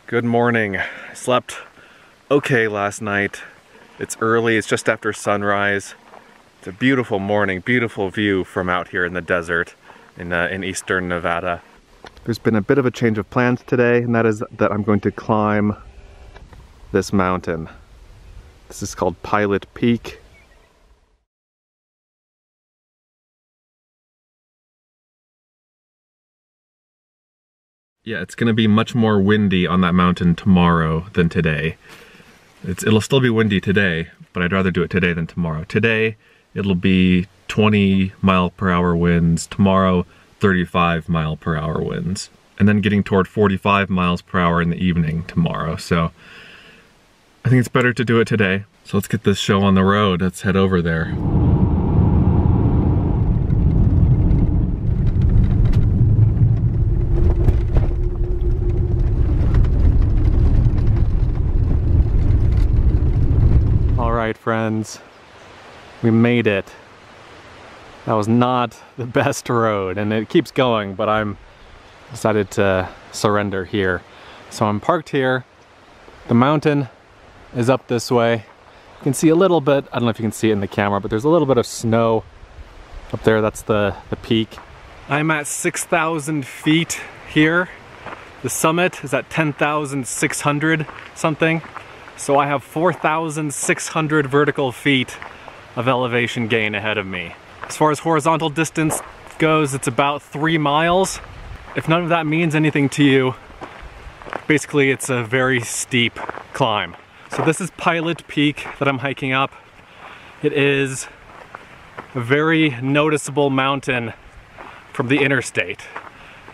Good morning. I slept okay last night. It's early, it's just after sunrise. It's a beautiful morning, beautiful view from out here in the desert in eastern Nevada. There's been a bit of a change of plans today, and that is that I'm going to climb this mountain. This is called Pilot Peak. Yeah, it's gonna be much more windy on that mountain tomorrow than today. It'll still be windy today, but I'd rather do it today than tomorrow. Today, it'll be 20-mile-per-hour winds. Tomorrow, 35-mile-per-hour winds. And then getting toward 45 miles per hour in the evening tomorrow. So I think it's better to do it today. So let's get this show on the road. Let's head over there. Alright friends, we made it. That was not the best road, and it keeps going, but I'm decided to surrender here. So I'm parked here. The mountain is up this way. You can see a little bit, I don't know if you can see it in the camera, but there's a little bit of snow up there. That's the peak. I'm at 6,000 feet here. The summit is at 10,600 something. So I have 4,600 vertical feet of elevation gain ahead of me. As far as horizontal distance goes, it's about 3 miles. If none of that means anything to you, basically it's a very steep climb. So this is Pilot Peak that I'm hiking up. It is a very noticeable mountain from the interstate.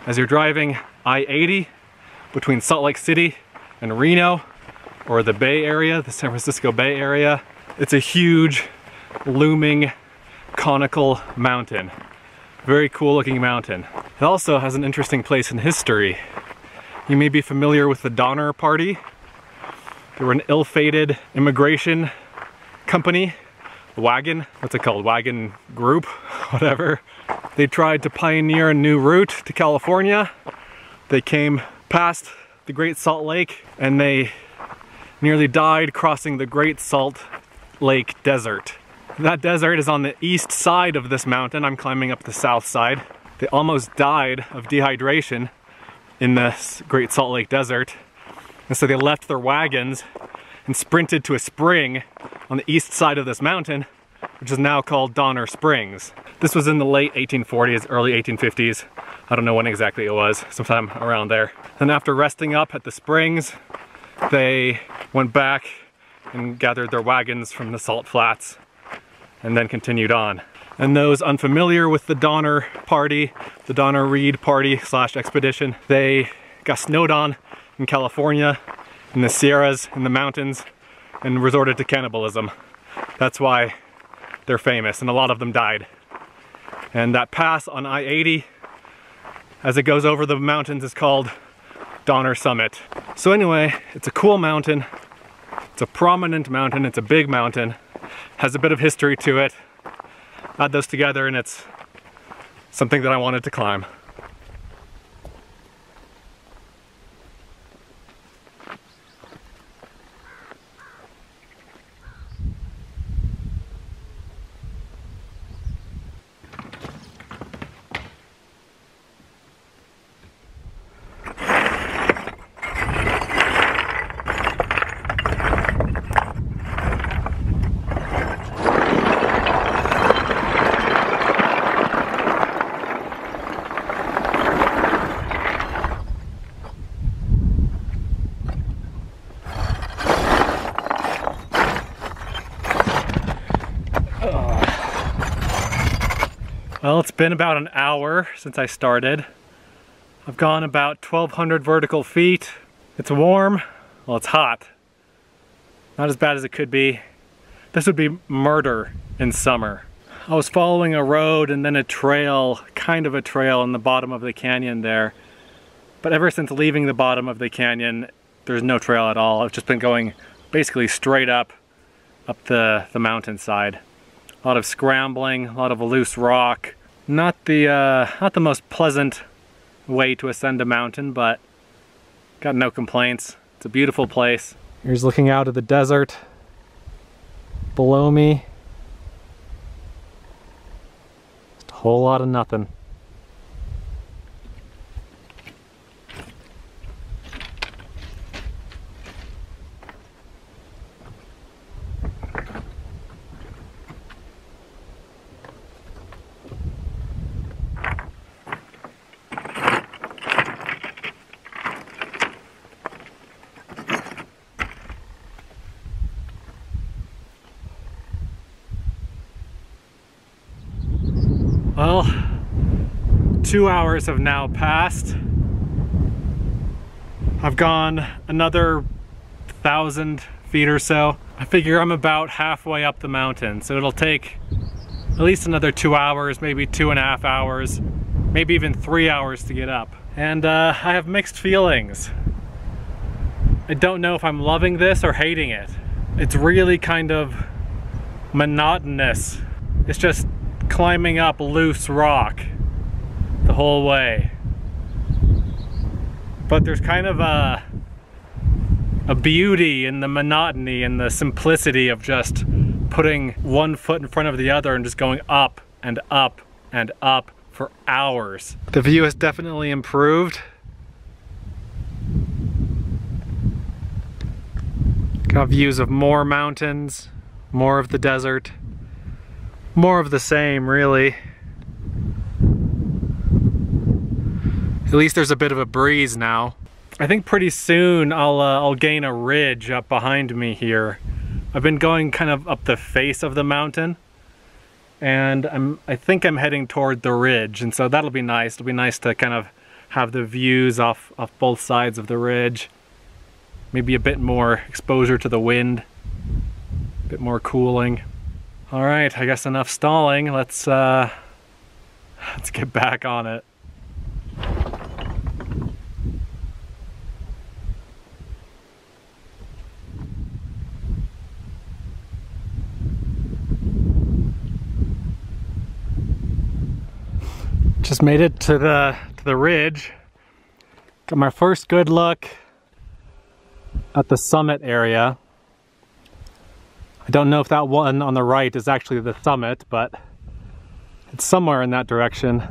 As you're driving I-80 between Salt Lake City and Reno, or the Bay Area, the San Francisco Bay Area, it's a huge, looming, conical mountain. Very cool looking mountain. It also has an interesting place in history. You may be familiar with the Donner Party. They were an ill-fated immigration company, wagon, what's it called, wagon group, whatever. They tried to pioneer a new route to California. They came past the Great Salt Lake and they nearly died crossing the Great Salt Lake Desert. That desert is on the east side of this mountain. I'm climbing up the south side. They almost died of dehydration in this Great Salt Lake Desert. And so they left their wagons and sprinted to a spring on the east side of this mountain, which is now called Donner Springs. This was in the late 1840s, early 1850s. I don't know when exactly it was, sometime around there. Then after resting up at the springs, they went back and gathered their wagons from the salt flats and then continued on. And those unfamiliar with the Donner Party, the Donner Reed Party / expedition, they got snowed on in California, in the Sierras, in the mountains, and resorted to cannibalism. That's why they're famous, and a lot of them died. And that pass on I-80, as it goes over the mountains, is called Donner Summit. So anyway, it's a cool mountain. It's a prominent mountain, it's a big mountain, has a bit of history to it. Add those together and it's something that I wanted to climb. Well, it's been about an hour since I started. I've gone about 1,200 vertical feet. It's warm. Well, it's hot. Not as bad as it could be. This would be murder in summer. I was following a road and then a trail, kind of a trail in the bottom of the canyon there. But ever since leaving the bottom of the canyon, there's no trail at all. I've just been going basically straight up the mountainside. A lot of scrambling, a lot of loose rock. Not the most pleasant way to ascend a mountain, but got no complaints. It's a beautiful place. Here's looking out at the desert below me. Just a whole lot of nothing. Well, 2 hours have now passed. I've gone another 1,000 feet or so. I figure I'm about halfway up the mountain, so it'll take at least another 2 hours, maybe 2.5 hours, maybe even 3 hours to get up. And I have mixed feelings. I don't know if I'm loving this or hating it. It's really kind of monotonous. It's just climbing up loose rock the whole way. But there's kind of a beauty in the monotony and the simplicity of just putting one foot in front of the other and just going up and up and up for hours. The view has definitely improved. Got views of more mountains, more of the desert. More of the same, really. At least there's a bit of a breeze now. I think pretty soon I'll gain a ridge up behind me here. I've been going kind of up the face of the mountain, and I think I'm heading toward the ridge, and so that'll be nice. It'll be nice to kind of have the views off both sides of the ridge. Maybe a bit more exposure to the wind, a bit more cooling. All right, I guess enough stalling. Let's get back on it. Just made it to the ridge. Got my first good look at the summit area. I don't know if that one on the right is actually the summit, but it's somewhere in that direction.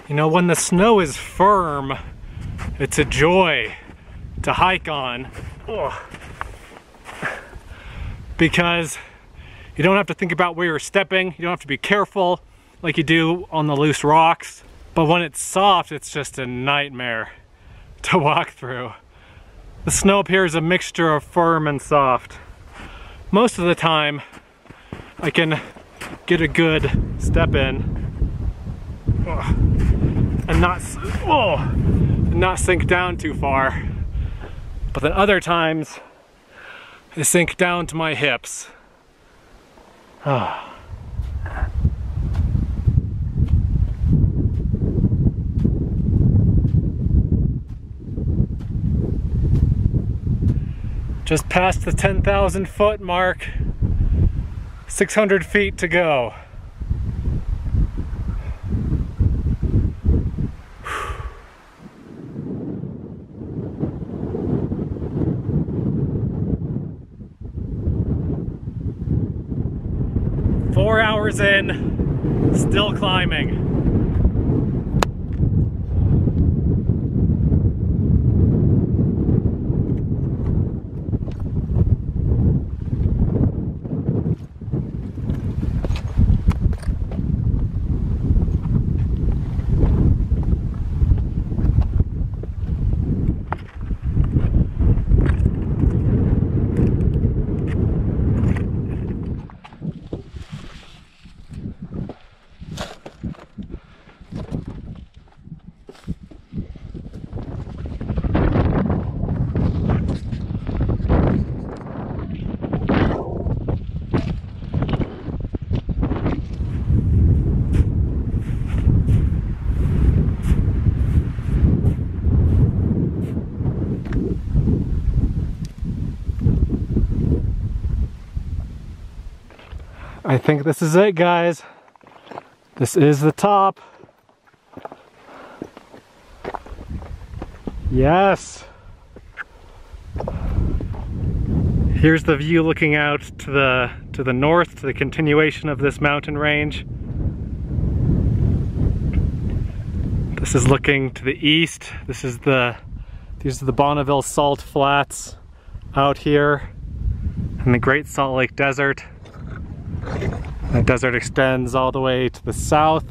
You know, when the snow is firm, it's a joy to hike on. Ugh. Because you don't have to think about where you're stepping, you don't have to be careful like you do on the loose rocks. But when it's soft, it's just a nightmare to walk through. The snow up here is a mixture of firm and soft. Most of the time, I can get a good step in and not sink down too far. But then other times, I sink down to my hips. Just past the 10,000 foot mark, 600 feet to go. Four hours in, still climbing. I think this is it, guys. This is the top. Yes. Here's the view looking out to the north, to the continuation of this mountain range. This is looking to the east. These are the Bonneville Salt Flats out here in the Great Salt Lake Desert. The desert extends all the way to the south.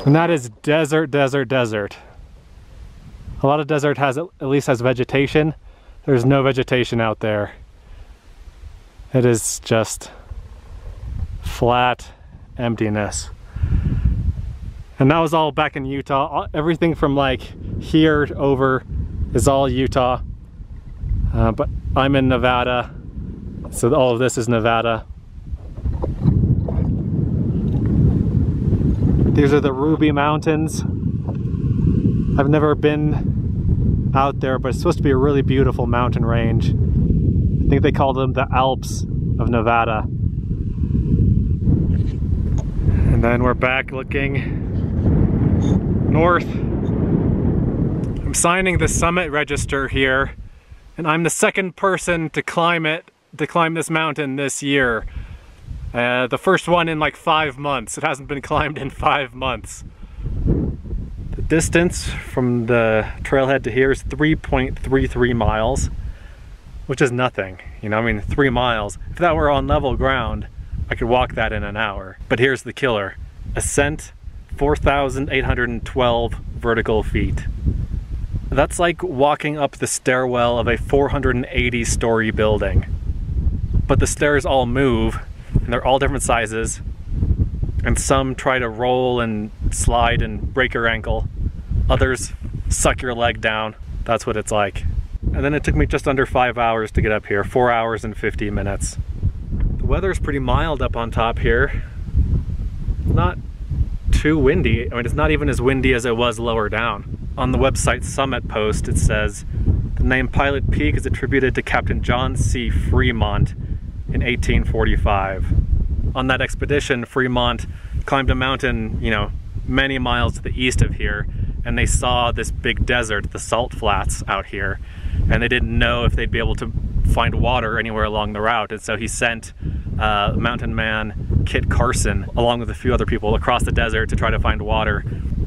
And that is desert, desert, desert. A lot of desert at least has vegetation. There's no vegetation out there. It is just flat emptiness. And that was all back in Utah. Everything from like here over is all Utah. But I'm in Nevada, so all of this is Nevada. These are the Ruby Mountains. I've never been out there, but it's supposed to be a really beautiful mountain range. I think they call them the Alps of Nevada. And then we're back looking north. I'm signing the summit register here, and I'm the second person to climb this mountain this year. The first one in like 5 months. It hasn't been climbed in 5 months. The distance from the trailhead to here is 3.33 miles, which is nothing. You know, I mean, 3 miles. If that were on level ground, I could walk that in an hour. But here's the killer. Ascent, 4,812 vertical feet. That's like walking up the stairwell of a 480-story building. But the stairs all move, and they're all different sizes, and some try to roll and slide and break your ankle. Others suck your leg down. That's what it's like. And then it took me just under 5 hours to get up here, 4 hours and 50 minutes. The weather's pretty mild up on top here. Not too windy. I mean, it's not even as windy as it was lower down. On the website summit post, it says, the name Pilot Peak is attributed to Captain John C. Fremont in 1845. On that expedition, Fremont climbed a mountain, you know, many miles to the east of here, and they saw this big desert, the Salt Flats out here, and they didn't know if they'd be able to find water anywhere along the route, and so he sent mountain man Kit Carson along with a few other people across the desert to try to find water.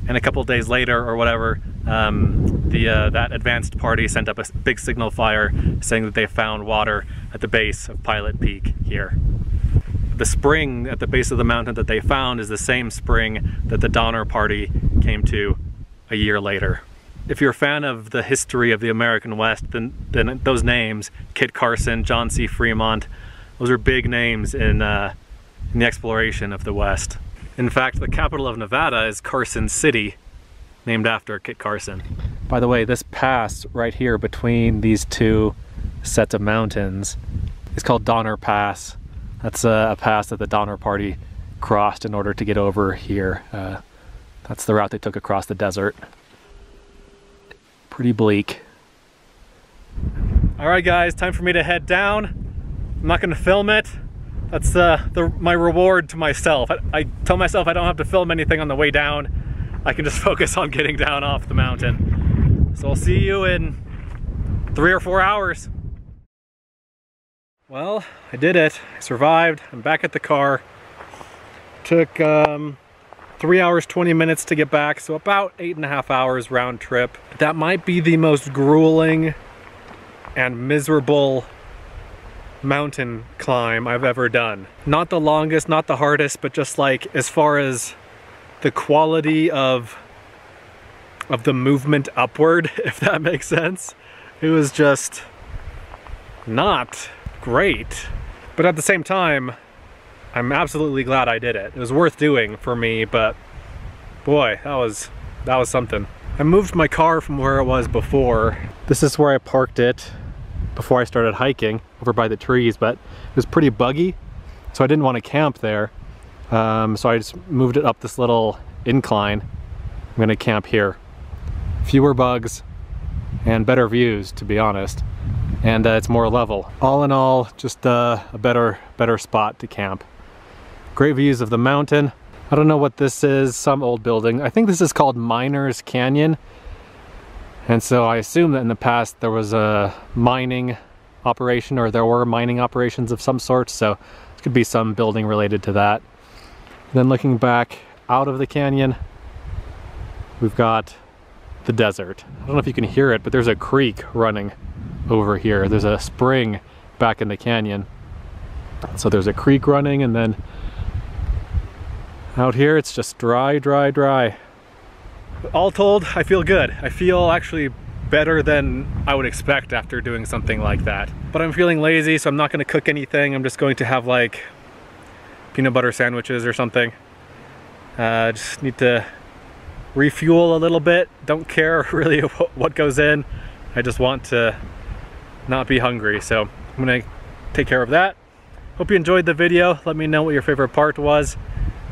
And a couple days later or whatever, that advanced party sent up a big signal fire saying that they found water at the base of Pilot Peak here. The spring at the base of the mountain that they found is the same spring that the Donner Party came to a year later. If you're a fan of the history of the American West, then those names, Kit Carson, John C. Fremont, those are big names in the exploration of the West. In fact, the capital of Nevada is Carson City, named after Kit Carson. By the way, this pass right here between these two sets of mountains is called Donner Pass. That's a pass that the Donner Party crossed in order to get over here. That's the route they took across the desert. Pretty bleak. All right, guys, time for me to head down. I'm not gonna film it. That's my reward to myself. I tell myself I don't have to film anything on the way down. I can just focus on getting down off the mountain. So I'll see you in 3 or 4 hours. Well, I did it. I survived. I'm back at the car. Took 3 hours, 20 minutes to get back, so about 8.5 hours round trip. That might be the most grueling and miserable mountain climb I've ever done. Not the longest, not the hardest, but just like as far as the quality of the movement upward, if that makes sense. It was just not great. But at the same time, I'm absolutely glad I did it. It was worth doing for me, but boy, that was something. I moved my car from where it was before. This is where I parked it before I started hiking, over by the trees, but it was pretty buggy, so I didn't want to camp there. So I just moved it up this little incline. I'm gonna camp here. Fewer bugs and better views, to be honest. and it's more level. All in all, just a better spot to camp. Great views of the mountain. I don't know what this is, some old building. I think this is called Miners Canyon. And so I assume that in the past there was a mining operation, or there were mining operations of some sort, so it could be some building related to that. Then looking back out of the canyon, we've got the desert. I don't know if you can hear it, but there's a creek running over here. There's a spring back in the canyon. So there's a creek running, and then out here it's just dry, dry, dry. All told, I feel good. I feel actually better than I would expect after doing something like that. But I'm feeling lazy, so I'm not going to cook anything. I'm just going to have like peanut butter sandwiches or something. Just need to refuel a little bit. Don't care really what goes in. I just want to not be hungry, so I'm gonna take care of that. Hope you enjoyed the video. Let me know what your favorite part was.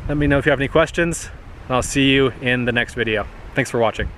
Let me know if you have any questions. I'll see you in the next video. Thanks for watching.